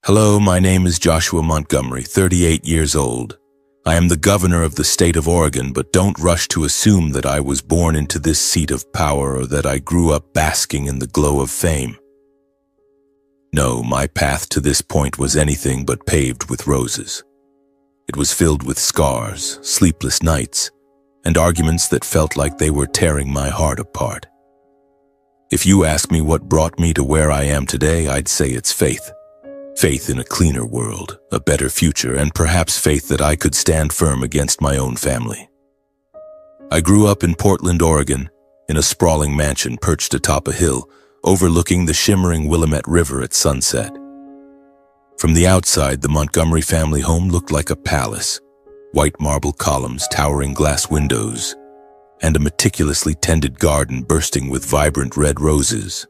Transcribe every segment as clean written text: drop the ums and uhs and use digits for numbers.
Hello, my name is Joshua Montgomery, 38 years old. I am the governor of the state of Oregon, but don't rush to assume that I was born into this seat of power or that I grew up basking in the glow of fame. No, my path to this point was anything but paved with roses. It was filled with scars, sleepless nights, and arguments that felt like they were tearing my heart apart. If you ask me what brought me to where I am today, I'd say it's faith. Faith in a cleaner world, a better future, and perhaps faith that I could stand firm against my own family. I grew up in Portland, Oregon, in a sprawling mansion perched atop a hill, overlooking the shimmering Willamette River at sunset. From the outside, the Montgomery family home looked like a palace, white marble columns, towering glass windows, and a meticulously tended garden bursting with vibrant red roses.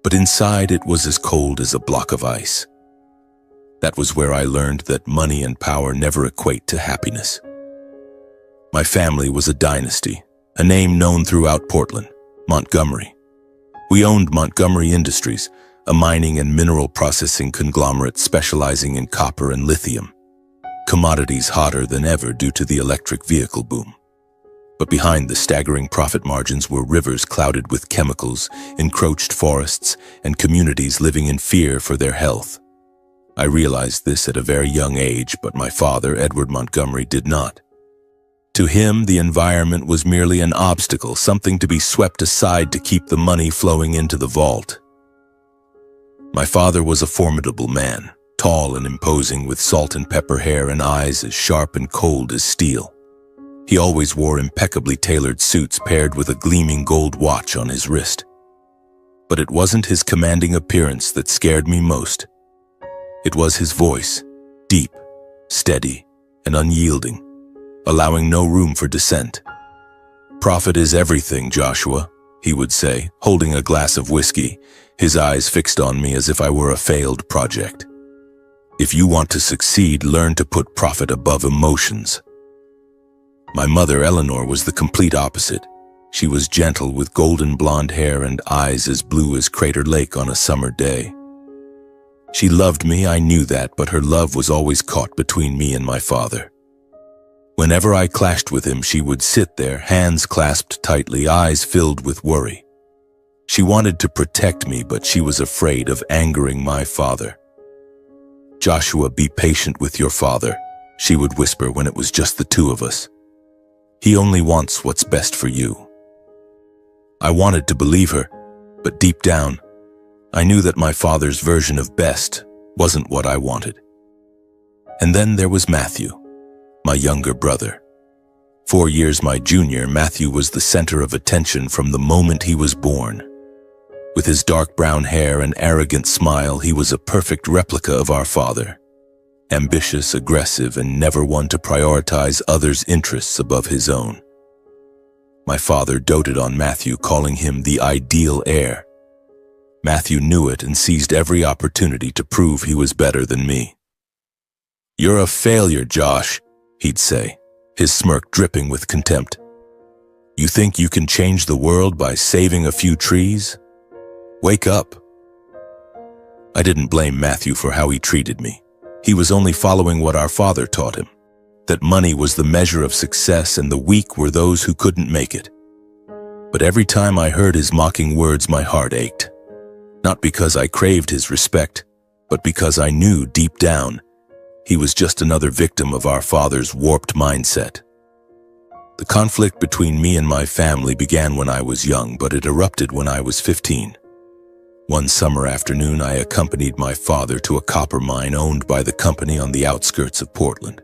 But inside it was as cold as a block of ice. That was where I learned that money and power never equate to happiness. My family was a dynasty, a name known throughout Portland, Montgomery. We owned Montgomery Industries, a mining and mineral processing conglomerate specializing in copper and lithium, commodities hotter than ever due to the electric vehicle boom. But behind the staggering profit margins were rivers clouded with chemicals, encroached forests, and communities living in fear for their health. I realized this at a very young age, but my father, Edward Montgomery, did not. To him, the environment was merely an obstacle, something to be swept aside to keep the money flowing into the vault. My father was a formidable man, tall and imposing, with salt and pepper hair and eyes as sharp and cold as steel. He always wore impeccably tailored suits paired with a gleaming gold watch on his wrist. But it wasn't his commanding appearance that scared me most. It was his voice, deep, steady, and unyielding, allowing no room for dissent. "Profit is everything, Joshua," he would say, holding a glass of whiskey, his eyes fixed on me as if I were a failed project. "If you want to succeed, learn to put profit above emotions." My mother, Eleanor, was the complete opposite. She was gentle, with golden blonde hair and eyes as blue as Crater Lake on a summer day. She loved me, I knew that, but her love was always caught between me and my father. Whenever I clashed with him, she would sit there, hands clasped tightly, eyes filled with worry. She wanted to protect me, but she was afraid of angering my father. "Joshua, be patient with your father," she would whisper when it was just the two of us. "He only wants what's best for you." I wanted to believe her, but deep down, I knew that my father's version of best wasn't what I wanted. And then there was Matthew, my younger brother. 4 years my junior, Matthew was the center of attention from the moment he was born. With his dark brown hair and arrogant smile, he was a perfect replica of our father. Ambitious, aggressive, and never one to prioritize others' interests above his own. My father doted on Matthew, calling him the ideal heir. Matthew knew it and seized every opportunity to prove he was better than me. "You're a failure, Josh," he'd say, his smirk dripping with contempt. "You think you can change the world by saving a few trees? Wake up." I didn't blame Matthew for how he treated me. He was only following what our father taught him, that money was the measure of success and the weak were those who couldn't make it. But every time I heard his mocking words, my heart ached. Not because I craved his respect, but because I knew deep down he was just another victim of our father's warped mindset. The conflict between me and my family began when I was young, but it erupted when I was 15. One summer afternoon, I accompanied my father to a copper mine owned by the company on the outskirts of Portland.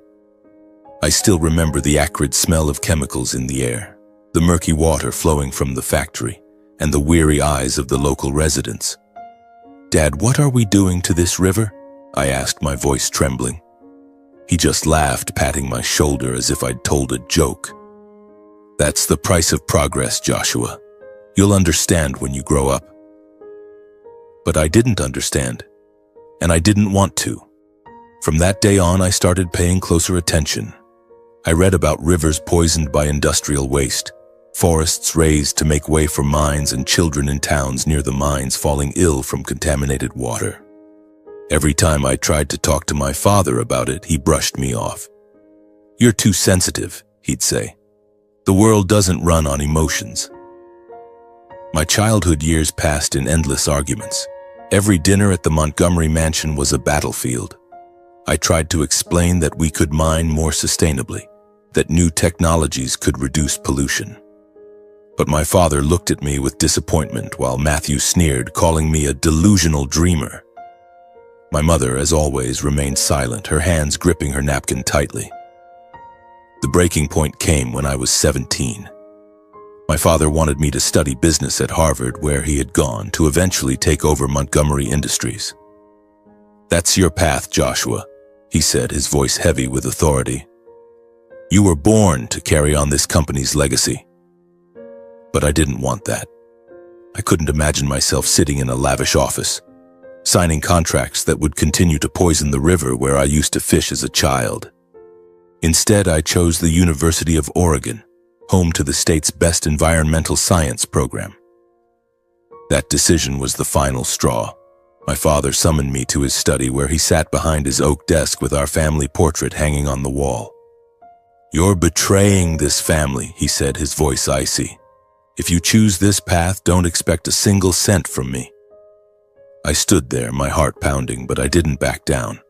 I still remember the acrid smell of chemicals in the air, the murky water flowing from the factory, and the weary eyes of the local residents. "Dad, what are we doing to this river?" I asked, my voice trembling. He just laughed, patting my shoulder as if I'd told a joke. "That's the price of progress, Joshua. You'll understand when you grow up." But I didn't understand, and I didn't want to. From that day on, I started paying closer attention. I read about rivers poisoned by industrial waste, forests razed to make way for mines, and children in towns near the mines falling ill from contaminated water. Every time I tried to talk to my father about it, he brushed me off. "You're too sensitive," he'd say. "The world doesn't run on emotions." My childhood years passed in endless arguments. Every dinner at the Montgomery mansion was a battlefield. I tried to explain that we could mine more sustainably, that new technologies could reduce pollution. But my father looked at me with disappointment while Matthew sneered, calling me a delusional dreamer. My mother, as always, remained silent, her hands gripping her napkin tightly. The breaking point came when I was 17. My father wanted me to study business at Harvard, where he had gone, to eventually take over Montgomery Industries. "That's your path, Joshua," he said, his voice heavy with authority. "You were born to carry on this company's legacy." But I didn't want that. I couldn't imagine myself sitting in a lavish office, signing contracts that would continue to poison the river where I used to fish as a child. Instead, I chose the University of Oregon, home to the state's best environmental science program. That decision was the final straw. My father summoned me to his study, where he sat behind his oak desk with our family portrait hanging on the wall. "You're betraying this family," he said, his voice icy. "If you choose this path, don't expect a single cent from me." I stood there, my heart pounding, but I didn't back down.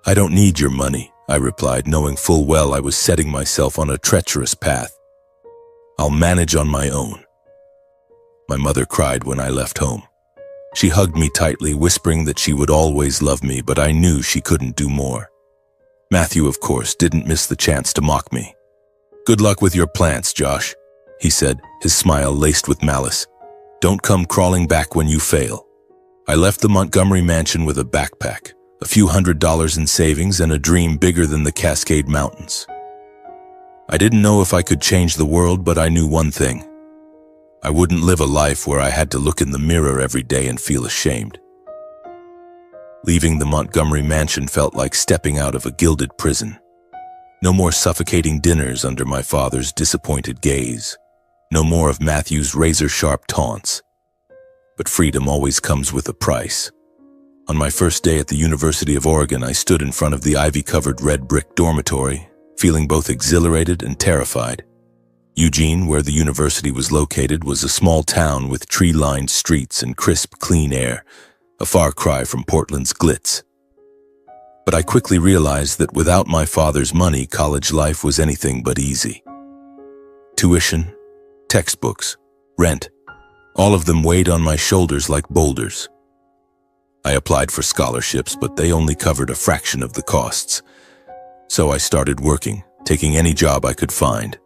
"I don't need your money," I replied, knowing full well I was setting myself on a treacherous path. "I'll manage on my own." My mother cried when I left home. She hugged me tightly, whispering that she would always love me, but I knew she couldn't do more. Matthew, of course, didn't miss the chance to mock me. "Good luck with your plants, Josh," he said, his smile laced with malice. "Don't come crawling back when you fail." I left the Montgomery mansion with a backpack, a few $100s in savings, and a dream bigger than the Cascade Mountains. I didn't know if I could change the world, but I knew one thing. I wouldn't live a life where I had to look in the mirror every day and feel ashamed. Leaving the Montgomery mansion felt like stepping out of a gilded prison. No more suffocating dinners under my father's disappointed gaze. No more of Matthew's razor-sharp taunts. But freedom always comes with a price. On my first day at the University of Oregon, I stood in front of the ivy-covered red brick dormitory, feeling both exhilarated and terrified. Eugene, where the university was located, was a small town with tree-lined streets and crisp, clean air, a far cry from Portland's glitz. But I quickly realized that without my father's money, college life was anything but easy. Tuition, textbooks, rent, all of them weighed on my shoulders like boulders. I applied for scholarships, but they only covered a fraction of the costs. So I started working, taking any job I could find.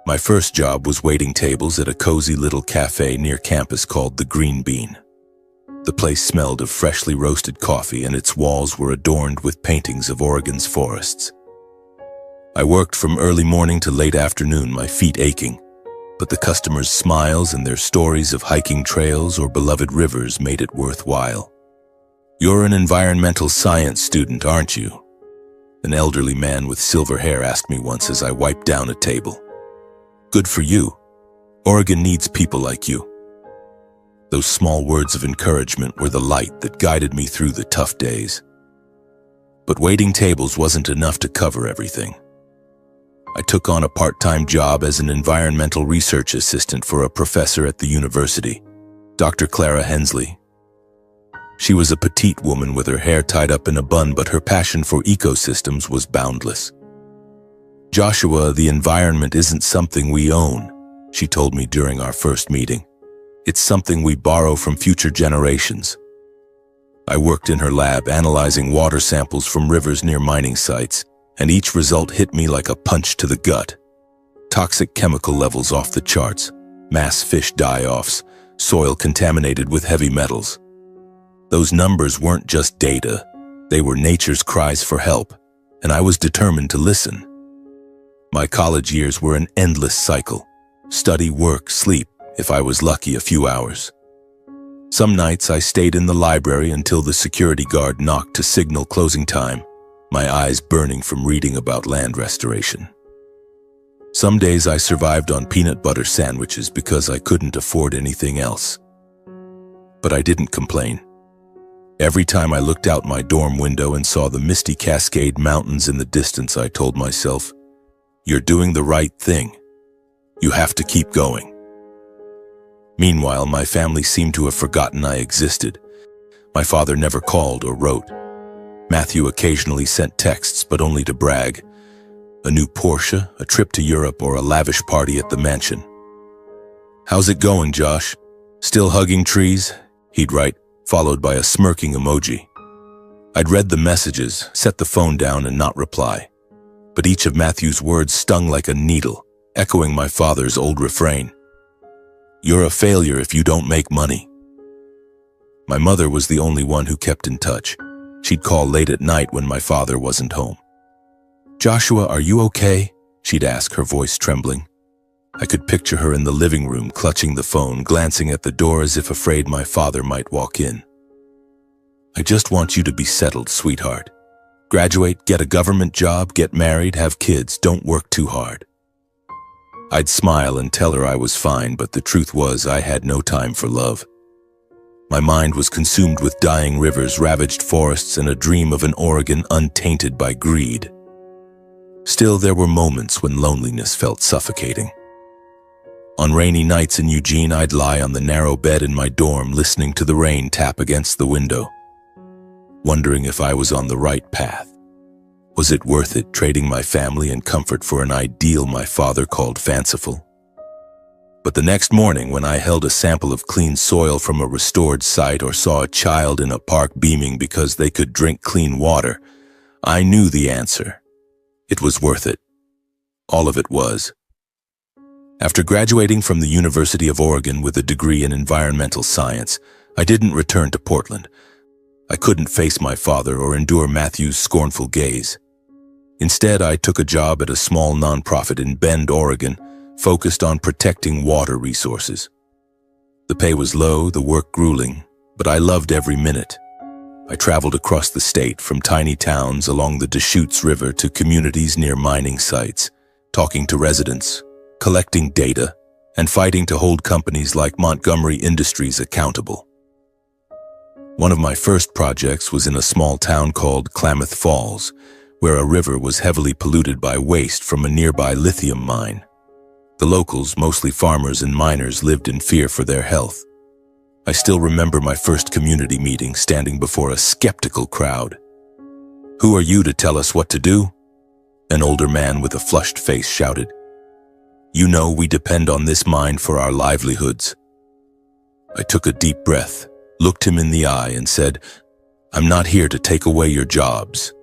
My first job was waiting tables at a cozy little cafe near campus called the Green Bean. The place smelled of freshly roasted coffee, and its walls were adorned with paintings of Oregon's forests. I worked from early morning to late afternoon, my feet aching, but the customers' smiles and their stories of hiking trails or beloved rivers made it worthwhile. "You're an environmental science student, aren't you?" An elderly man with silver hair asked me once as I wiped down a table. "Good for you. Oregon needs people like you." Those small words of encouragement were the light that guided me through the tough days. But waiting tables wasn't enough to cover everything. I took on a part-time job as an environmental research assistant for a professor at the university, Dr. Clara Hensley. She was a petite woman with her hair tied up in a bun, but her passion for ecosystems was boundless. "Joshua, the environment isn't something we own," she told me during our first meeting. "It's something we borrow from future generations." I worked in her lab, analyzing water samples from rivers near mining sites, and each result hit me like a punch to the gut. Toxic chemical levels off the charts, mass fish die-offs, soil contaminated with heavy metals. Those numbers weren't just data, they were nature's cries for help, and I was determined to listen. My college years were an endless cycle. Study, work, sleep, if I was lucky, a few hours. Some nights I stayed in the library until the security guard knocked to signal closing time, my eyes burning from reading about land restoration. Some days I survived on peanut butter sandwiches because I couldn't afford anything else. But I didn't complain. Every time I looked out my dorm window and saw the misty Cascade Mountains in the distance, I told myself, "You're doing the right thing. You have to keep going." Meanwhile, my family seemed to have forgotten I existed. My father never called or wrote. Matthew occasionally sent texts, but only to brag. A new Porsche, a trip to Europe, or a lavish party at the mansion. "How's it going, Josh? Still hugging trees?" he'd write, followed by a smirking emoji. I'd read the messages, set the phone down, and not reply. But each of Matthew's words stung like a needle, echoing my father's old refrain. "You're a failure if you don't make money." My mother was the only one who kept in touch. She'd call late at night when my father wasn't home. "Joshua, are you okay?" she'd ask, her voice trembling. I could picture her in the living room, clutching the phone, glancing at the door as if afraid my father might walk in. "I just want you to be settled, sweetheart. Graduate, get a government job, get married, have kids, don't work too hard." I'd smile and tell her I was fine, but the truth was I had no time for love. My mind was consumed with dying rivers, ravaged forests, and a dream of an Oregon untainted by greed. Still, there were moments when loneliness felt suffocating. On rainy nights in Eugene, I'd lie on the narrow bed in my dorm, listening to the rain tap against the window, wondering if I was on the right path. Was it worth it, trading my family and comfort for an ideal my father called fanciful? But the next morning, when I held a sample of clean soil from a restored site or saw a child in a park beaming because they could drink clean water, I knew the answer. It was worth it. All of it was. After graduating from the University of Oregon with a degree in environmental science, I didn't return to Portland. I couldn't face my father or endure Matthew's scornful gaze. Instead, I took a job at a small nonprofit in Bend, Oregon, focused on protecting water resources. The pay was low, the work grueling, but I loved every minute. I traveled across the state, from tiny towns along the Deschutes River to communities near mining sites, talking to residents, collecting data, and fighting to hold companies like Montgomery Industries accountable. One of my first projects was in a small town called Klamath Falls, where a river was heavily polluted by waste from a nearby lithium mine. The locals, mostly farmers and miners, lived in fear for their health. I still remember my first community meeting, standing before a skeptical crowd. "Who are you to tell us what to do?" An older man with a flushed face shouted. "You know we depend on this mine for our livelihoods." I took a deep breath, looked him in the eye, and said, "I'm not here to take away your jobs.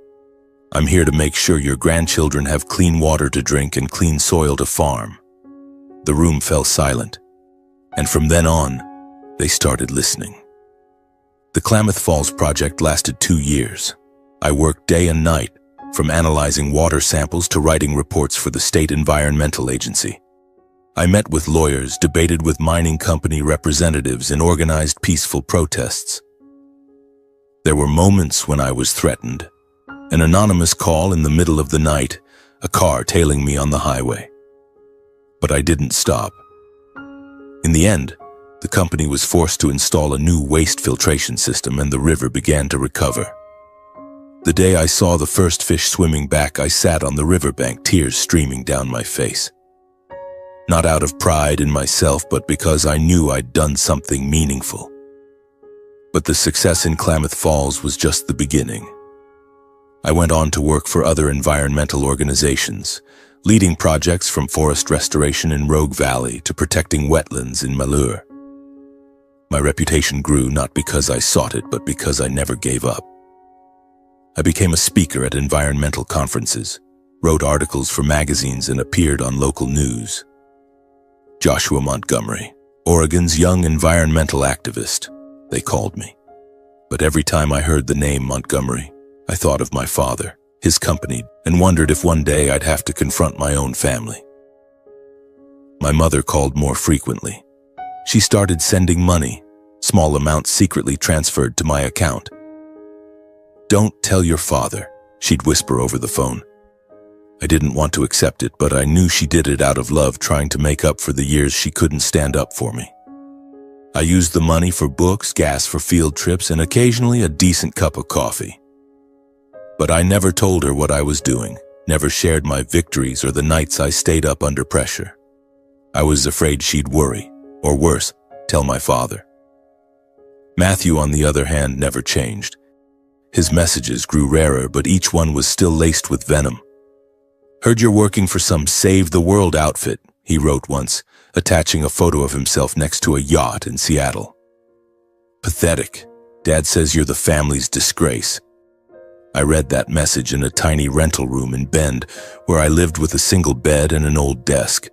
I'm here to make sure your grandchildren have clean water to drink and clean soil to farm." The room fell silent, and from then on, they started listening. The Klamath Falls project lasted 2 years. I worked day and night, from analyzing water samples to writing reports for the state environmental agency. I met with lawyers, debated with mining company representatives, and organized peaceful protests. There were moments when I was threatened. An anonymous call in the middle of the night, a car tailing me on the highway. But I didn't stop. In the end, the company was forced to install a new waste filtration system, and the river began to recover. The day I saw the first fish swimming back, I sat on the riverbank, tears streaming down my face. Not out of pride in myself, but because I knew I'd done something meaningful. But the success in Klamath Falls was just the beginning. I went on to work for other environmental organizations, leading projects from forest restoration in Rogue Valley to protecting wetlands in Malheur. My reputation grew not because I sought it, but because I never gave up. I became a speaker at environmental conferences, wrote articles for magazines, and appeared on local news. Joshua Montgomery, Oregon's young environmental activist, they called me. But every time I heard the name Montgomery, I thought of my father, his company, and wondered if one day I'd have to confront my own family. My mother called more frequently. She started sending money, small amounts secretly transferred to my account. "Don't tell your father," she'd whisper over the phone. I didn't want to accept it, but I knew she did it out of love, trying to make up for the years she couldn't stand up for me. I used the money for books, gas for field trips, and occasionally a decent cup of coffee. But I never told her what I was doing, never shared my victories or the nights I stayed up under pressure. I was afraid she'd worry, or worse, tell my father. Matthew, on the other hand, never changed. His messages grew rarer, but each one was still laced with venom. "Heard you're working for some save-the-world outfit," he wrote once, attaching a photo of himself next to a yacht in Seattle. "Pathetic. Dad says you're the family's disgrace." I read that message in a tiny rental room in Bend, where I lived with a single bed and an old desk.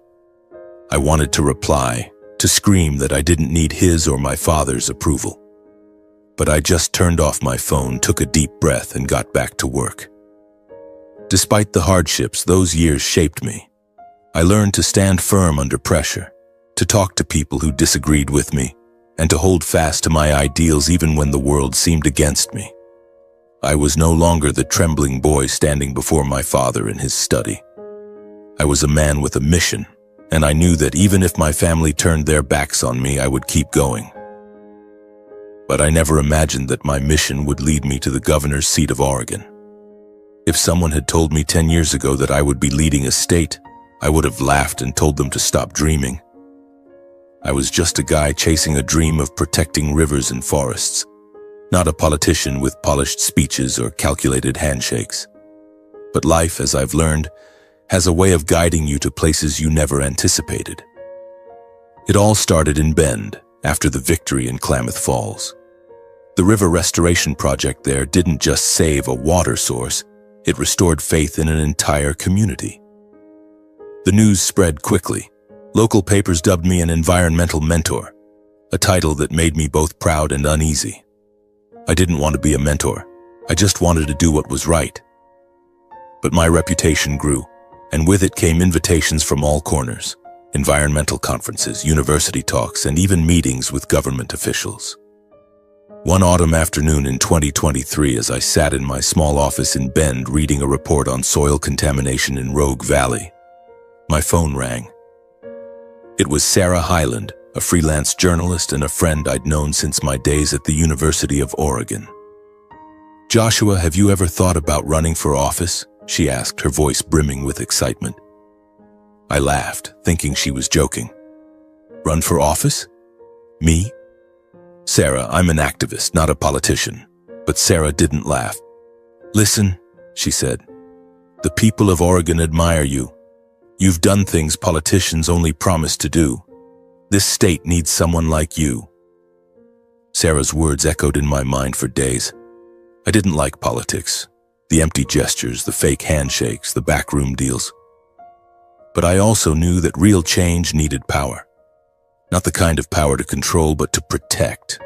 I wanted to reply, to scream that I didn't need his or my father's approval. But I just turned off my phone, took a deep breath, and got back to work. Despite the hardships, those years shaped me. I learned to stand firm under pressure, to talk to people who disagreed with me, and to hold fast to my ideals even when the world seemed against me. I was no longer the trembling boy standing before my father in his study. I was a man with a mission, and I knew that even if my family turned their backs on me, I would keep going. But I never imagined that my mission would lead me to the governor's seat of Oregon. If someone had told me 10 years ago that I would be leading a state, I would have laughed and told them to stop dreaming. I was just a guy chasing a dream of protecting rivers and forests, not a politician with polished speeches or calculated handshakes. But life, as I've learned, has a way of guiding you to places you never anticipated. It all started in Bend, after the victory in Klamath Falls. The river restoration project there didn't just save a water source, it restored faith in an entire community. The news spread quickly. Local papers dubbed me an environmental mentor, a title that made me both proud and uneasy. I didn't want to be a mentor. I just wanted to do what was right. But my reputation grew, and with it came invitations from all corners: environmental conferences, university talks, and even meetings with government officials. One autumn afternoon in 2023, as I sat in my small office in Bend reading a report on soil contamination in Rogue Valley, my phone rang. It was Sarah Hyland, a freelance journalist and a friend I'd known since my days at the University of Oregon. "Joshua, have you ever thought about running for office?" she asked, her voice brimming with excitement. I laughed, thinking she was joking. "Run for office? Me?" "Sarah, I'm an activist, not a politician." But Sarah didn't laugh. "Listen," she said, "the people of Oregon admire you. You've done things politicians only promise to do. This state needs someone like you." Sarah's words echoed in my mind for days. I didn't like politics, the empty gestures, the fake handshakes, the backroom deals. But I also knew that real change needed power. Not the kind of power to control, but to protect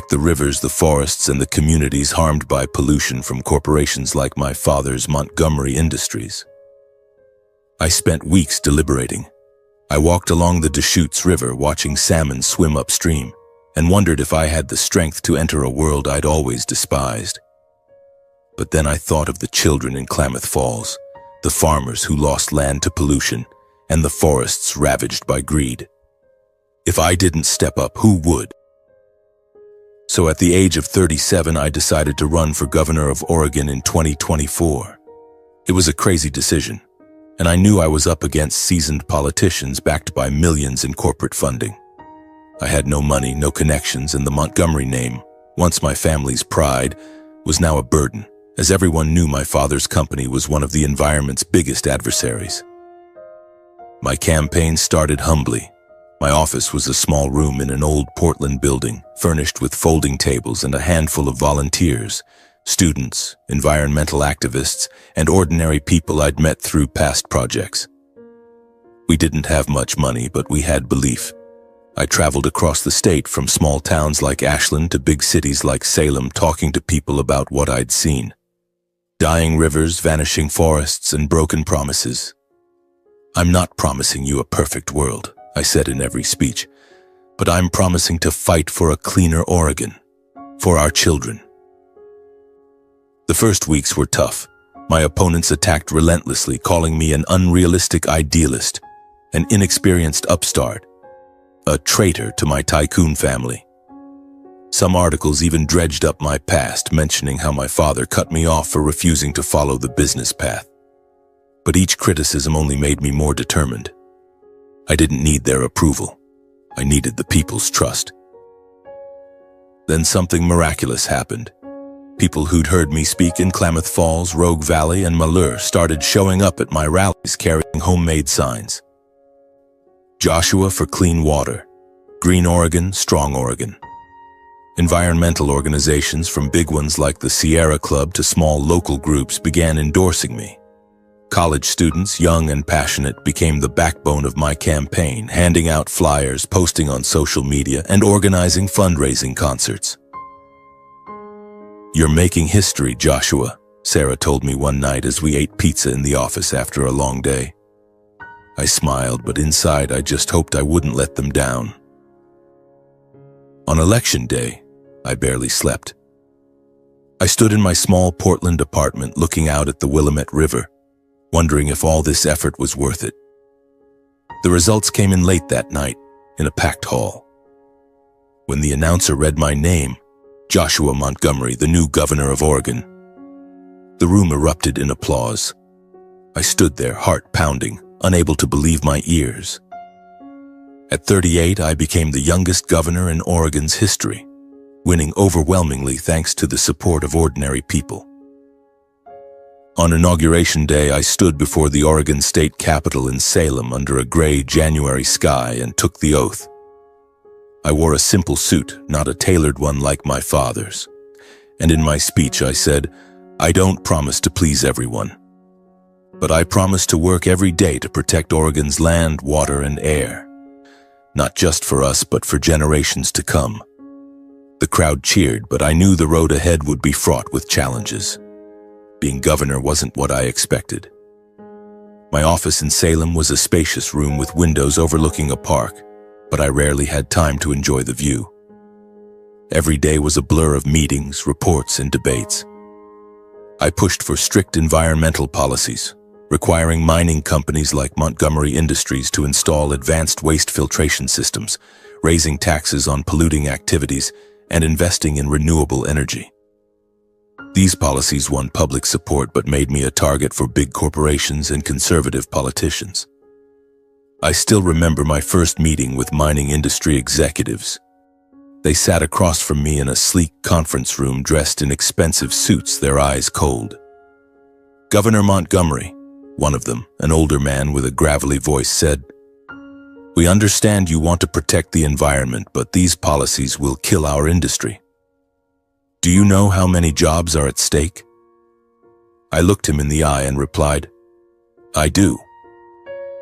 the rivers, the forests, and the communities harmed by pollution from corporations like my father's Montgomery Industries. I spent weeks deliberating. I walked along the Deschutes River watching salmon swim upstream and wondered if I had the strength to enter a world I'd always despised. But then I thought of the children in Klamath Falls, the farmers who lost land to pollution, and the forests ravaged by greed. If I didn't step up, who would? So at the age of 37, I decided to run for governor of Oregon in 2024. It was a crazy decision, and I knew I was up against seasoned politicians backed by millions in corporate funding. I had no money, no connections, and the Montgomery name, once my family's pride, was now a burden, as everyone knew my father's company was one of the environment's biggest adversaries. My campaign started humbly. My office was a small room in an old Portland building, furnished with folding tables and a handful of volunteers, students, environmental activists, and ordinary people I'd met through past projects. We didn't have much money, but we had belief. I traveled across the state from small towns like Ashland to big cities like Salem, talking to people about what I'd seen. Dying rivers, vanishing forests, and broken promises. "I'm not promising you a perfect world," I said in every speech, "but I'm promising to fight for a cleaner Oregon, for our children." The first weeks were tough. My opponents attacked relentlessly, calling me an unrealistic idealist, an inexperienced upstart. a traitor to my tycoon family. Some articles even dredged up my past, mentioning how my father cut me off for refusing to follow the business path. But each criticism only made me more determined. I didn't need their approval. I needed the people's trust. Then something miraculous happened. People who'd heard me speak in Klamath Falls, Rogue Valley, and Malheur started showing up at my rallies carrying homemade signs. Joshua for clean water. Green Oregon, strong Oregon. Environmental organizations, from big ones like the Sierra Club to small local groups, began endorsing me. College students, young and passionate, became the backbone of my campaign, handing out flyers, posting on social media, and organizing fundraising concerts. "You're making history, Joshua," Sarah told me one night as we ate pizza in the office after a long day. I smiled, but inside I just hoped I wouldn't let them down. On election day, I barely slept. I stood in my small Portland apartment looking out at the Willamette River, wondering if all this effort was worth it. The results came in late that night, in a packed hall. When the announcer read my name, Joshua Montgomery, the new governor of Oregon, the room erupted in applause. I stood there, heart pounding, unable to believe my ears. At 38, I became the youngest governor in Oregon's history, winning overwhelmingly thanks to the support of ordinary people. On Inauguration Day, I stood before the Oregon State Capitol in Salem under a gray January sky and took the oath. I wore a simple suit, not a tailored one like my father's. And in my speech I said, "I don't promise to please everyone, but I promise to work every day to protect Oregon's land, water, and air. Not just for us, but for generations to come." The crowd cheered, but I knew the road ahead would be fraught with challenges. Being governor wasn't what I expected. My office in Salem was a spacious room with windows overlooking a park, but I rarely had time to enjoy the view. Every day was a blur of meetings, reports, and debates. I pushed for strict environmental policies, requiring mining companies like Montgomery Industries to install advanced waste filtration systems, raising taxes on polluting activities, and investing in renewable energy. These policies won public support but made me a target for big corporations and conservative politicians. I still remember my first meeting with mining industry executives. They sat across from me in a sleek conference room dressed in expensive suits, their eyes cold. "Governor Montgomery," one of them, an older man with a gravelly voice, said, "We understand you want to protect the environment, but these policies will kill our industry. Do you know how many jobs are at stake?" I looked him in the eye and replied, "I do.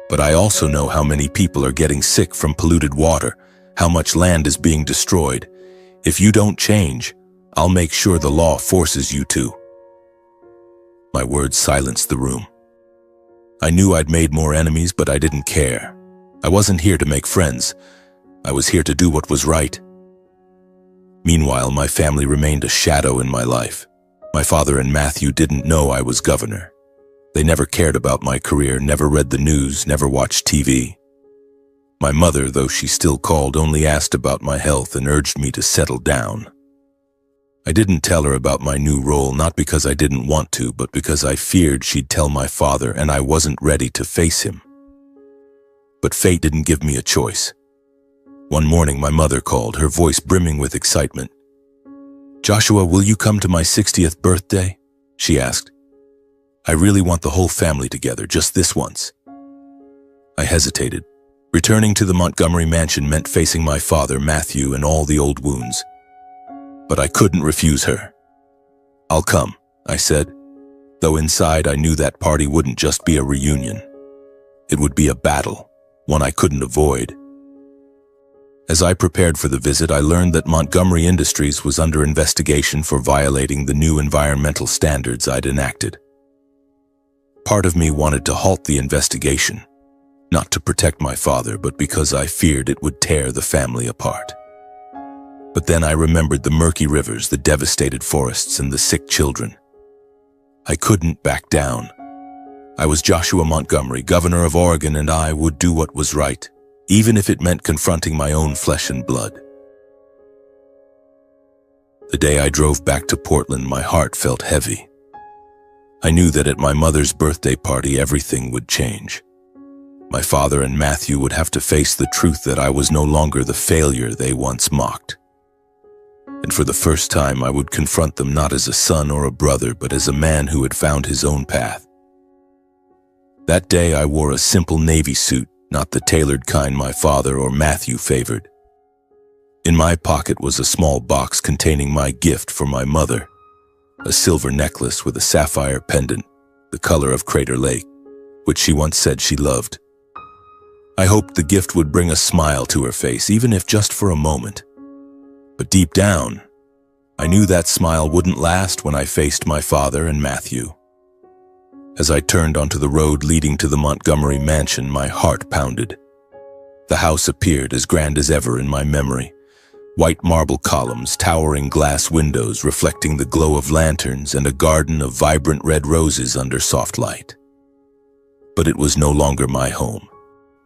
But I also know how many people are getting sick from polluted water, how much land is being destroyed. If you don't change, I'll make sure the law forces you to." My words silenced the room. I knew I'd made more enemies, but I didn't care. I wasn't here to make friends. I was here to do what was right. Meanwhile, my family remained a shadow in my life. My father and Matthew didn't know I was governor. They never cared about my career, never read the news, never watched TV. My mother, though she still called, only asked about my health and urged me to settle down. I didn't tell her about my new role, not because I didn't want to, but because I feared she'd tell my father and I wasn't ready to face him. But fate didn't give me a choice. One morning my mother called, her voice brimming with excitement. "Joshua, will you come to my 60th birthday?" she asked. "I really want the whole family together, just this once." I hesitated. Returning to the Montgomery mansion meant facing my father, Matthew, and all the old wounds. But I couldn't refuse her. "I'll come," I said, though inside I knew that party wouldn't just be a reunion. It would be a battle, one I couldn't avoid. As I prepared for the visit, I learned that Montgomery Industries was under investigation for violating the new environmental standards I'd enacted. Part of me wanted to halt the investigation, not to protect my father, but because I feared it would tear the family apart. But then I remembered the murky rivers, the devastated forests, and the sick children. I couldn't back down. I was Joshua Montgomery, governor of Oregon, and I would do what was right, even if it meant confronting my own flesh and blood. The day I drove back to Portland, my heart felt heavy. I knew that at my mother's birthday party, everything would change. My father and Matthew would have to face the truth that I was no longer the failure they once mocked. And for the first time, I would confront them not as a son or a brother, but as a man who had found his own path. That day, I wore a simple navy suit, not the tailored kind my father or Matthew favored. In my pocket was a small box containing my gift for my mother, a silver necklace with a sapphire pendant, the color of Crater Lake, which she once said she loved. I hoped the gift would bring a smile to her face, even if just for a moment. But deep down, I knew that smile wouldn't last when I faced my father and Matthew. As I turned onto the road leading to the Montgomery mansion, my heart pounded. The house appeared as grand as ever in my memory. White marble columns, towering glass windows reflecting the glow of lanterns, and a garden of vibrant red roses under soft light. But it was no longer my home.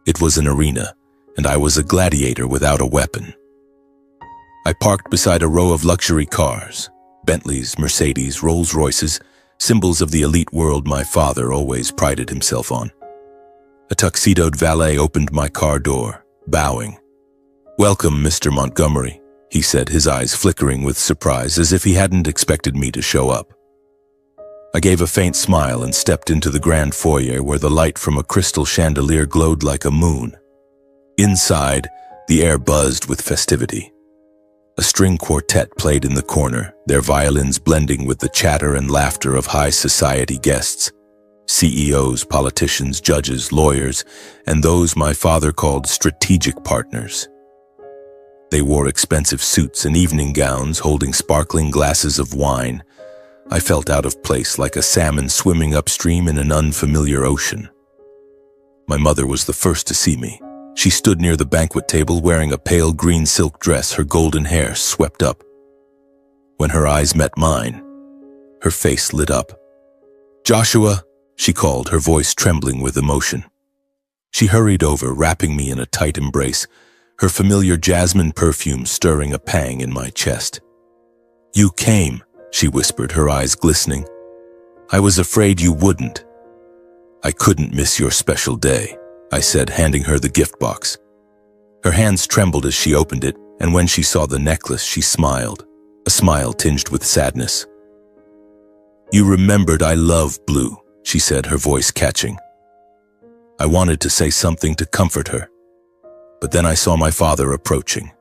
It was an arena, and I was a gladiator without a weapon. I parked beside a row of luxury cars, Bentleys, Mercedes, Rolls-Royces, symbols of the elite world my father always prided himself on. A tuxedoed valet opened my car door, bowing. "Welcome, Mr. Montgomery," he said, his eyes flickering with surprise, as if he hadn't expected me to show up. I gave a faint smile and stepped into the grand foyer where the light from a crystal chandelier glowed like a moon. Inside, the air buzzed with festivity. A string quartet played in the corner, their violins blending with the chatter and laughter of high society guests, CEOs, politicians, judges, lawyers, and those my father called strategic partners. They wore expensive suits and evening gowns, holding sparkling glasses of wine. I felt out of place, like a salmon swimming upstream in an unfamiliar ocean. My mother was the first to see me. She stood near the banquet table wearing a pale green silk dress, her golden hair swept up. When her eyes met mine, her face lit up. "Joshua," she called, her voice trembling with emotion. She hurried over, wrapping me in a tight embrace, her familiar jasmine perfume stirring a pang in my chest. "You came," she whispered, her eyes glistening. "I was afraid you wouldn't." "I couldn't miss your special day," I said, handing her the gift box. Her hands trembled as she opened it, and when she saw the necklace, she smiled, a smile tinged with sadness. "You remembered I love blue," she said, her voice catching. I wanted to say something to comfort her, but then I saw my father approaching.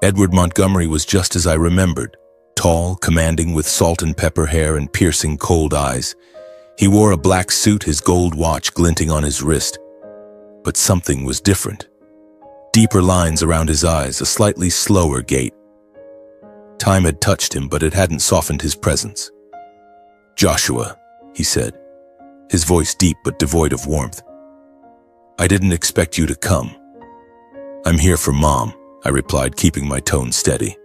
Edward Montgomery was just as I remembered, tall, commanding, with salt and pepper hair and piercing cold eyes. He wore a black suit, his gold watch glinting on his wrist. But something was different. Deeper lines around his eyes, a slightly slower gait. Time had touched him, but it hadn't softened his presence. "Joshua," he said, his voice deep but devoid of warmth. "I didn't expect you to come." "I'm here for Mom," I replied, keeping my tone steady.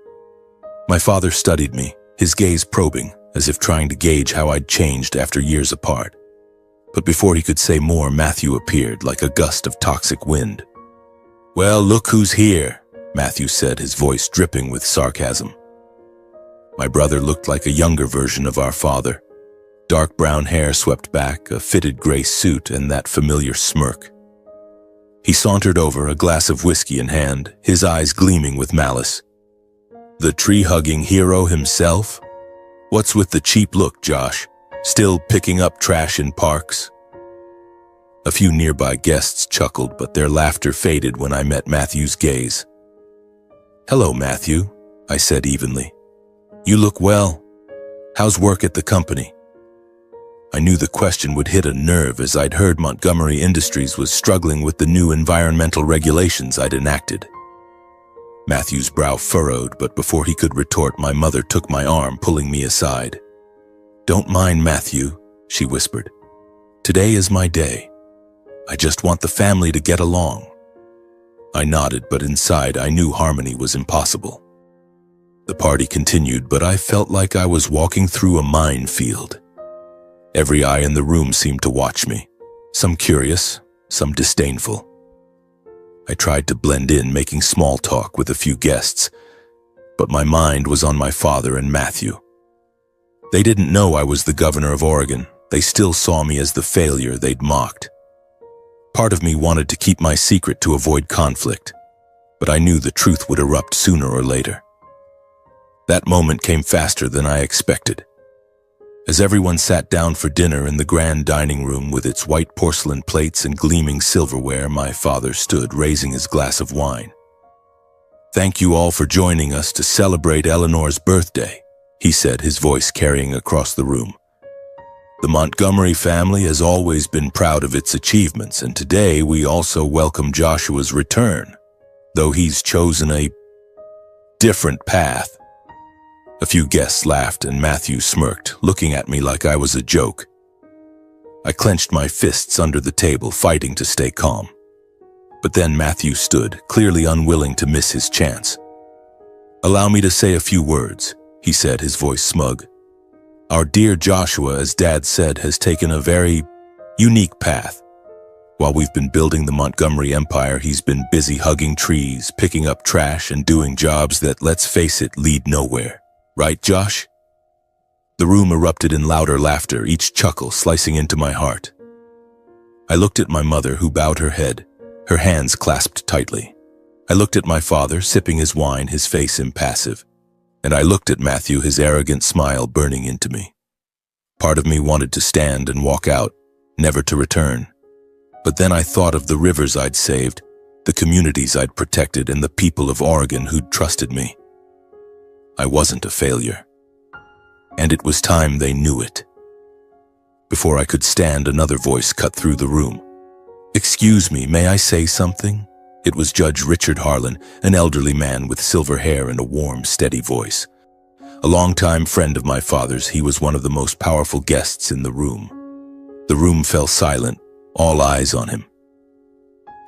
My father studied me, his gaze probing, as if trying to gauge how I'd changed after years apart. But before he could say more, Matthew appeared like a gust of toxic wind. "Well, look who's here," Matthew said, his voice dripping with sarcasm. My brother looked like a younger version of our father. Dark brown hair swept back, a fitted gray suit, and that familiar smirk. He sauntered over, a glass of whiskey in hand, his eyes gleaming with malice. "The tree-hugging hero himself? What's with the cheap look, Josh? Still picking up trash in parks?" A few nearby guests chuckled, but their laughter faded when I met Matthew's gaze. "Hello, Matthew," I said evenly. "You look well. How's work at the company?" I knew the question would hit a nerve, as I'd heard Montgomery Industries was struggling with the new environmental regulations I'd enacted. Matthew's brow furrowed, but before he could retort, my mother took my arm, pulling me aside. "Don't mind Matthew," she whispered. "Today is my day. I just want the family to get along." I nodded, but inside I knew harmony was impossible. The party continued, but I felt like I was walking through a minefield. Every eye in the room seemed to watch me, some curious, some disdainful. I tried to blend in, making small talk with a few guests, but my mind was on my father and Matthew. They didn't know I was the governor of Oregon. They still saw me as the failure they'd mocked. Part of me wanted to keep my secret to avoid conflict, but I knew the truth would erupt sooner or later. That moment came faster than I expected. As everyone sat down for dinner in the grand dining room with its white porcelain plates and gleaming silverware, my father stood, raising his glass of wine. "Thank you all for joining us to celebrate Eleanor's birthday," he said, his voice carrying across the room. "The Montgomery family has always been proud of its achievements, and today we also welcome Joshua's return, though he's chosen a different path." A few guests laughed and Matthew smirked, looking at me like I was a joke. I clenched my fists under the table, fighting to stay calm. But then Matthew stood, clearly unwilling to miss his chance. "Allow me to say a few words," he said, his voice smug. "Our dear Joshua, as Dad said, has taken a very unique path. While we've been building the Montgomery Empire, he's been busy hugging trees, picking up trash, and doing jobs that, let's face it, lead nowhere. Right, Josh?" The room erupted in louder laughter, each chuckle slicing into my heart. I looked at my mother, who bowed her head, her hands clasped tightly. I looked at my father, sipping his wine, his face impassive. And I looked at Matthew, his arrogant smile burning into me. Part of me wanted to stand and walk out, never to return. But then I thought of the rivers I'd saved, the communities I'd protected, and the people of Oregon who'd trusted me. I wasn't a failure. And it was time they knew it. Before I could stand, another voice cut through the room. "Excuse me, may I say something?" It was Judge Richard Harlan, an elderly man with silver hair and a warm, steady voice. A longtime friend of my father's, he was one of the most powerful guests in the room. The room fell silent, all eyes on him.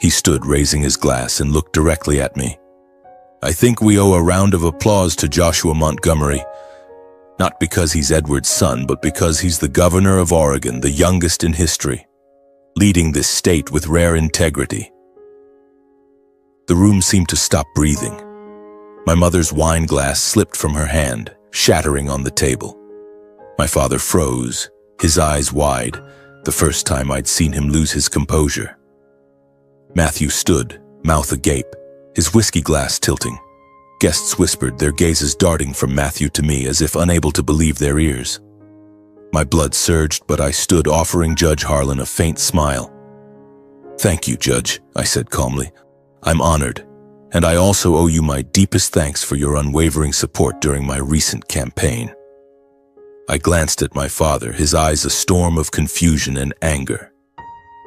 He stood, raising his glass, and looked directly at me. "I think we owe a round of applause to Joshua Montgomery, not because he's Edward's son, but because he's the governor of Oregon, the youngest in history, leading this state with rare integrity." The room seemed to stop breathing. My mother's wine glass slipped from her hand, shattering on the table. My father froze, his eyes wide, the first time I'd seen him lose his composure. Matthew stood, mouth agape, his whiskey glass tilting. Guests whispered, their gazes darting from Matthew to me as if unable to believe their ears. My blood surged, but I stood, offering Judge Harlan a faint smile. "Thank you, Judge," I said calmly. "I'm honored, and I also owe you my deepest thanks for your unwavering support during my recent campaign." I glanced at my father, his eyes a storm of confusion and anger.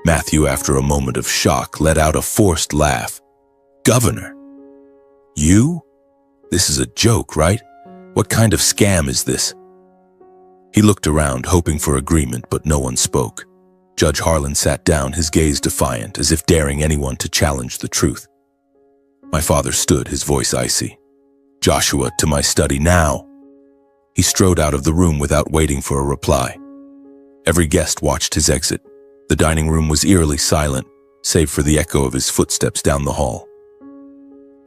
Matthew, after a moment of shock, let out a forced laugh. "Governor? You? This is a joke, right? What kind of scam is this?" He looked around, hoping for agreement, but no one spoke. Judge Harlan sat down, his gaze defiant, as if daring anyone to challenge the truth. My father stood, his voice icy. "Joshua, to my study now." He strode out of the room without waiting for a reply. Every guest watched his exit. The dining room was eerily silent, save for the echo of his footsteps down the hall.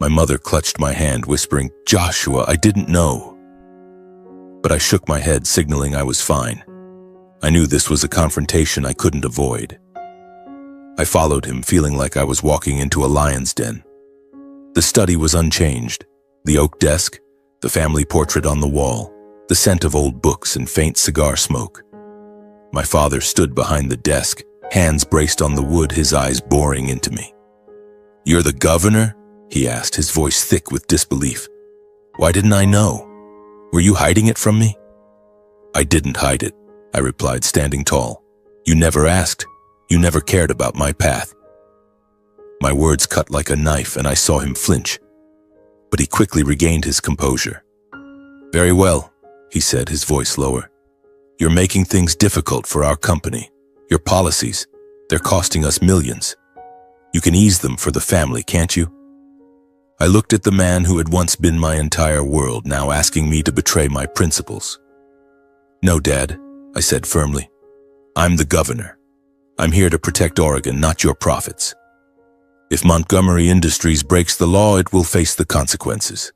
My mother clutched my hand, whispering, "Joshua, I didn't know." But I shook my head, signaling I was fine. I knew this was a confrontation I couldn't avoid. I followed him, feeling like I was walking into a lion's den. The study was unchanged. The oak desk, the family portrait on the wall, the scent of old books and faint cigar smoke. My father stood behind the desk, hands braced on the wood, his eyes boring into me. "You're the governor?" he asked, his voice thick with disbelief. "Why didn't I know? Were you hiding it from me?" "I didn't hide it," I replied, standing tall. "You never asked. You never cared about my path." My words cut like a knife, and I saw him flinch. But he quickly regained his composure. "Very well," he said, his voice lower. "You're making things difficult for our company. Your policies, they're costing us millions. You can ease them for the family, can't you?" I looked at the man who had once been my entire world, now asking me to betray my principles. "No, Dad," I said firmly. "I'm the governor. I'm here to protect Oregon, not your profits." If Montgomery Industries breaks the law, it will face the consequences.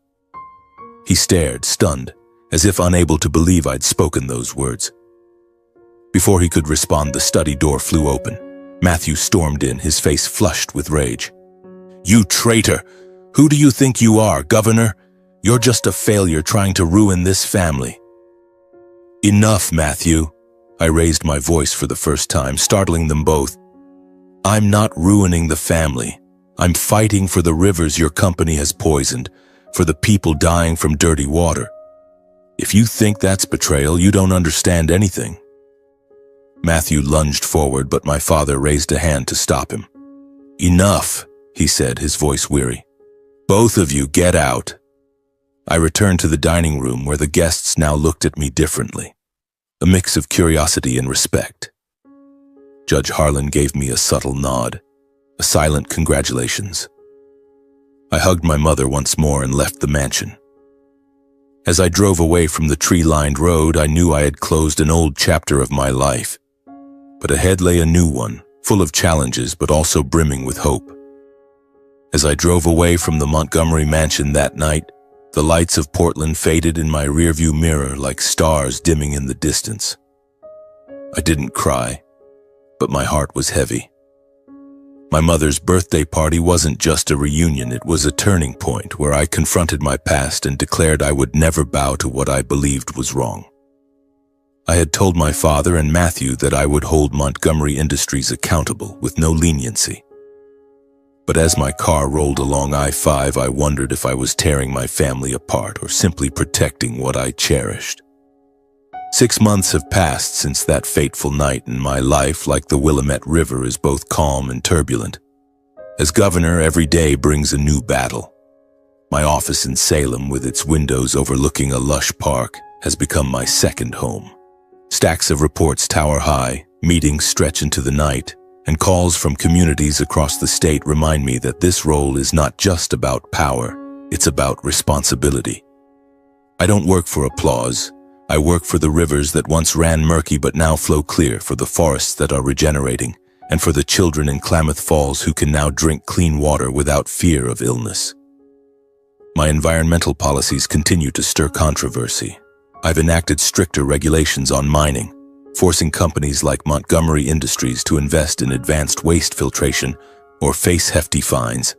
He stared, stunned, as if unable to believe I'd spoken those words. Before he could respond, the study door flew open. Matthew stormed in, his face flushed with rage. "You traitor! Who do you think you are, Governor? You're just a failure trying to ruin this family." "Enough, Matthew." I raised my voice for the first time, startling them both. "I'm not ruining the family. I'm fighting for the rivers your company has poisoned, for the people dying from dirty water. If you think that's betrayal, you don't understand anything." Matthew lunged forward, but my father raised a hand to stop him. "Enough," he said, his voice weary. "Both of you get out." I returned to the dining room where the guests now looked at me differently, a mix of curiosity and respect. Judge Harlan gave me a subtle nod, a silent congratulations. I hugged my mother once more and left the mansion. As I drove away from the tree-lined road, I knew I had closed an old chapter of my life. But ahead lay a new one, full of challenges but also brimming with hope. As I drove away from the Montgomery mansion that night, the lights of Portland faded in my rearview mirror like stars dimming in the distance. I didn't cry, but my heart was heavy. My mother's birthday party wasn't just a reunion, it was a turning point where I confronted my past and declared I would never bow to what I believed was wrong. I had told my father and Matthew that I would hold Montgomery Industries accountable with no leniency. But as my car rolled along I-5, I wondered if I was tearing my family apart or simply protecting what I cherished. 6 months have passed since that fateful night, and my life, like the Willamette River, is both calm and turbulent. As governor, every day brings a new battle. My office in Salem, with its windows overlooking a lush park, has become my second home. Stacks of reports tower high, meetings stretch into the night, and calls from communities across the state remind me that this role is not just about power, it's about responsibility. I don't work for applause. I work for the rivers that once ran murky but now flow clear, for the forests that are regenerating, and for the children in Klamath Falls who can now drink clean water without fear of illness. My environmental policies continue to stir controversy. I've enacted stricter regulations on mining, forcing companies like Montgomery Industries to invest in advanced waste filtration or face hefty fines.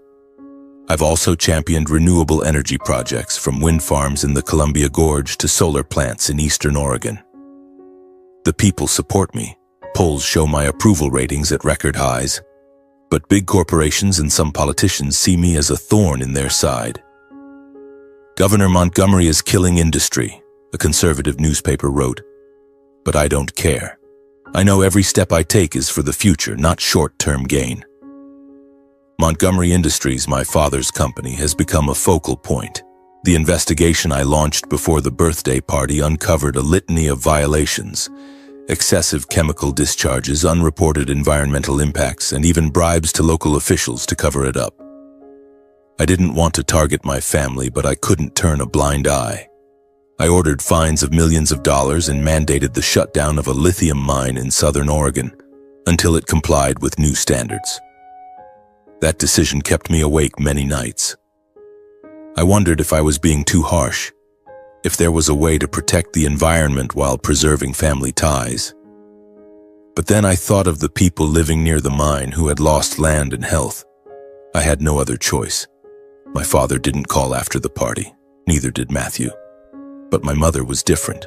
I've also championed renewable energy projects, from wind farms in the Columbia Gorge to solar plants in eastern Oregon. The people support me. Polls show my approval ratings at record highs. But big corporations and some politicians see me as a thorn in their side. "Governor Montgomery is killing industry," a conservative newspaper wrote. But I don't care. I know every step I take is for the future, not short-term gain. Montgomery Industries, my father's company, has become a focal point. The investigation I launched before the birthday party uncovered a litany of violations: excessive chemical discharges, unreported environmental impacts, and even bribes to local officials to cover it up. I didn't want to target my family, but I couldn't turn a blind eye. I ordered fines of millions of dollars and mandated the shutdown of a lithium mine in southern Oregon until it complied with new standards. That decision kept me awake many nights. I wondered if I was being too harsh, if there was a way to protect the environment while preserving family ties. But then I thought of the people living near the mine who had lost land and health. I had no other choice. My father didn't call after the party, neither did Matthew. But my mother was different.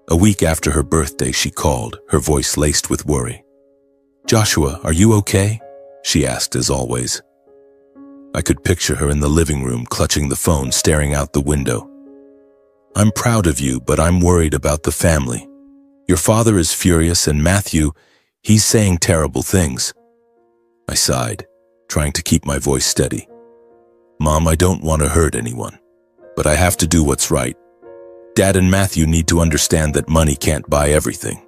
A week after her birthday, she called, her voice laced with worry. "Joshua, are you okay?" she asked, as always. I could picture her in the living room, clutching the phone, staring out the window. "I'm proud of you, but I'm worried about the family. Your father is furious, and Matthew, he's saying terrible things." I sighed, trying to keep my voice steady. "Mom, I don't want to hurt anyone, but I have to do what's right. Dad and Matthew need to understand that money can't buy everything."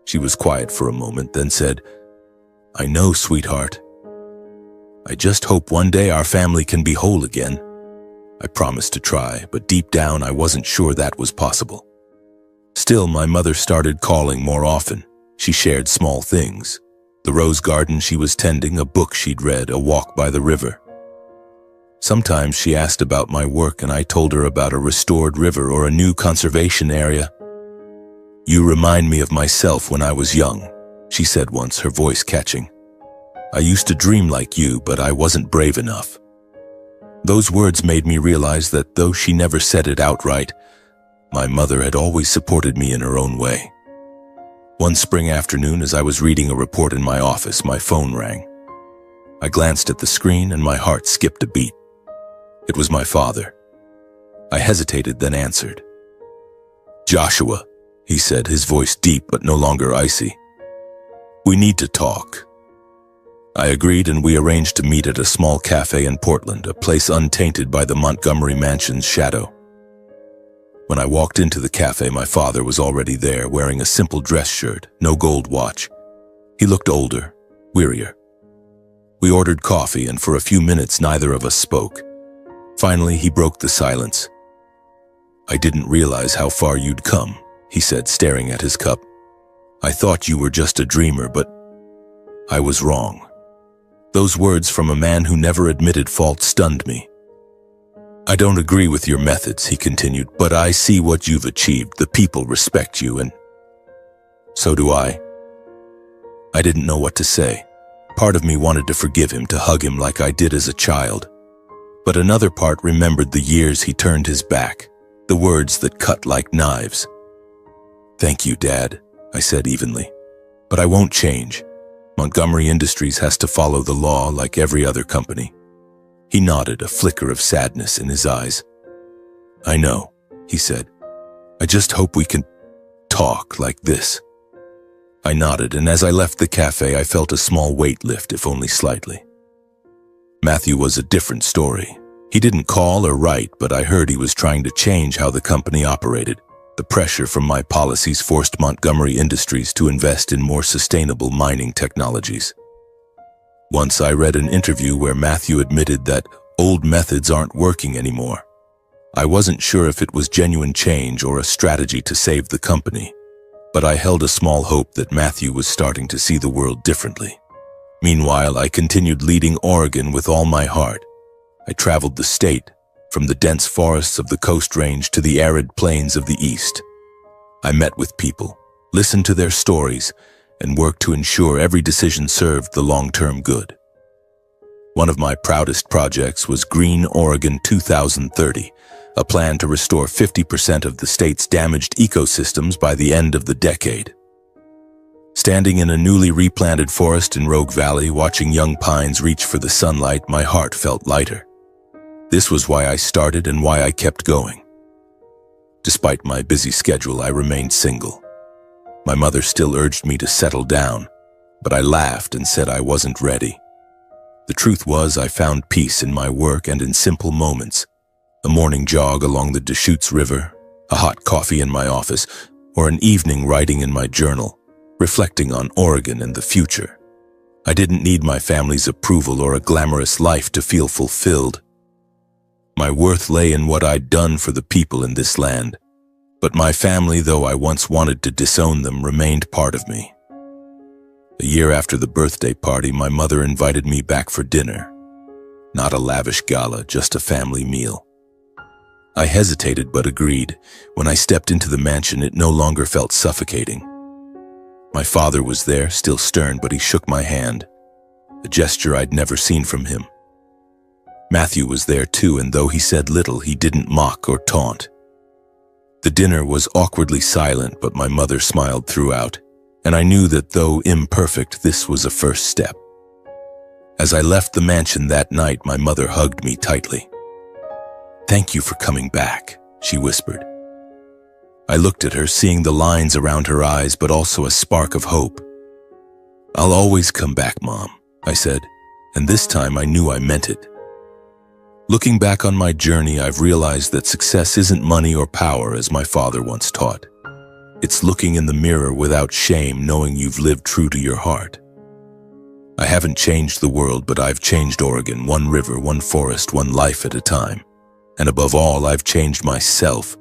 She was quiet for a moment, then said, "I know, sweetheart. I just hope one day our family can be whole again." I promised to try, but deep down I wasn't sure that was possible. Still, my mother started calling more often. She shared small things: The rose garden she was tending, a book she'd read, a walk by the river. Sometimes she asked about my work and I told her about a restored river or a new conservation area. "You remind me of myself when I was young," she said once, her voice catching. "I used to dream like you, but I wasn't brave enough." Those words made me realize that though she never said it outright, my mother had always supported me in her own way. One spring afternoon, as I was reading a report in my office, my phone rang. I glanced at the screen and my heart skipped a beat. It was my father. I hesitated, then answered. "Joshua," he said, his voice deep but no longer icy. "We need to talk." I agreed and we arranged to meet at a small cafe in Portland, a place untainted by the Montgomery Mansion's shadow. When I walked into the cafe, my father was already there, wearing a simple dress shirt, no gold watch. He looked older, wearier. We ordered coffee, and for a few minutes neither of us spoke. Finally, he broke the silence. "I didn't realize how far you'd come," he said, staring at his cup. "I thought you were just a dreamer, but I was wrong." Those words from a man who never admitted fault stunned me. "I don't agree with your methods," he continued, "but I see what you've achieved. The people respect you, and so do I." I didn't know what to say. Part of me wanted to forgive him, to hug him like I did as a child. But another part remembered the years he turned his back, the words that cut like knives. "Thank you, Dad," I said evenly. "But I won't change. Montgomery Industries has to follow the law like every other company." He nodded, a flicker of sadness in his eyes. "I know," he said. "I just hope we can talk like this." I nodded, and as I left the cafe, I felt a small weight lift, if only slightly. Matthew was a different story. He didn't call or write, but I heard he was trying to change how the company operated. The pressure from my policies forced Montgomery Industries to invest in more sustainable mining technologies. Once I read an interview where Matthew admitted that old methods aren't working anymore. I wasn't sure if it was genuine change or a strategy to save the company, but I held a small hope that Matthew was starting to see the world differently. Meanwhile, I continued leading Oregon with all my heart. I traveled the state, from the dense forests of the Coast Range to the arid plains of the East. I met with people, listened to their stories, and worked to ensure every decision served the long-term good. One of my proudest projects was Green Oregon 2030, a plan to restore 50% of the state's damaged ecosystems by the end of the decade. Standing in a newly replanted forest in Rogue Valley, watching young pines reach for the sunlight, my heart felt lighter. This was why I started and why I kept going. Despite my busy schedule, I remained single. My mother still urged me to settle down, but I laughed and said I wasn't ready. The truth was, I found peace in my work and in simple moments. A morning jog along the Deschutes River, a hot coffee in my office, or an evening writing in my journal, reflecting on Oregon and the future. I didn't need my family's approval or a glamorous life to feel fulfilled. My worth lay in what I'd done for the people in this land. But my family, though I once wanted to disown them, remained part of me. A year after the birthday party, my mother invited me back for dinner. Not a lavish gala, just a family meal. I hesitated but agreed. When I stepped into the mansion, it no longer felt suffocating. My father was there, still stern, but he shook my hand, a gesture I'd never seen from him. Matthew was there too, and though he said little, he didn't mock or taunt. The dinner was awkwardly silent, but my mother smiled throughout, and I knew that though imperfect, this was a first step. As I left the mansion that night, my mother hugged me tightly. "Thank you for coming back," she whispered. I looked at her, seeing the lines around her eyes, but also a spark of hope. "I'll always come back, Mom," I said, and this time I knew I meant it. Looking back on my journey, I've realized that success isn't money or power, as my father once taught. It's looking in the mirror without shame, knowing you've lived true to your heart. I haven't changed the world, but I've changed Oregon, one river, one forest, one life at a time. And above all, I've changed myself,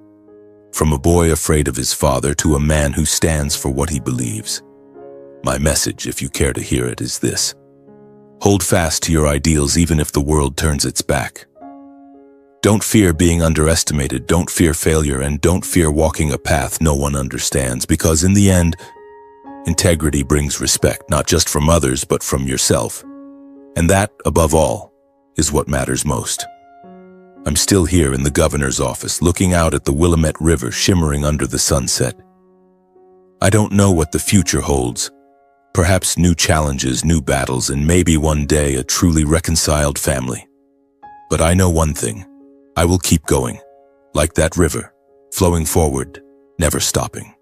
from a boy afraid of his father to a man who stands for what he believes. My message, if you care to hear it, is this. Hold fast to your ideals even if the world turns its back. Don't fear being underestimated, don't fear failure, and don't fear walking a path no one understands, because in the end, integrity brings respect, not just from others, but from yourself. And that, above all, is what matters most. I'm still here in the governor's office, looking out at the Willamette River shimmering under the sunset. I don't know what the future holds. Perhaps new challenges, new battles, and maybe one day a truly reconciled family. But I know one thing. I will keep going, like that river, flowing forward, never stopping.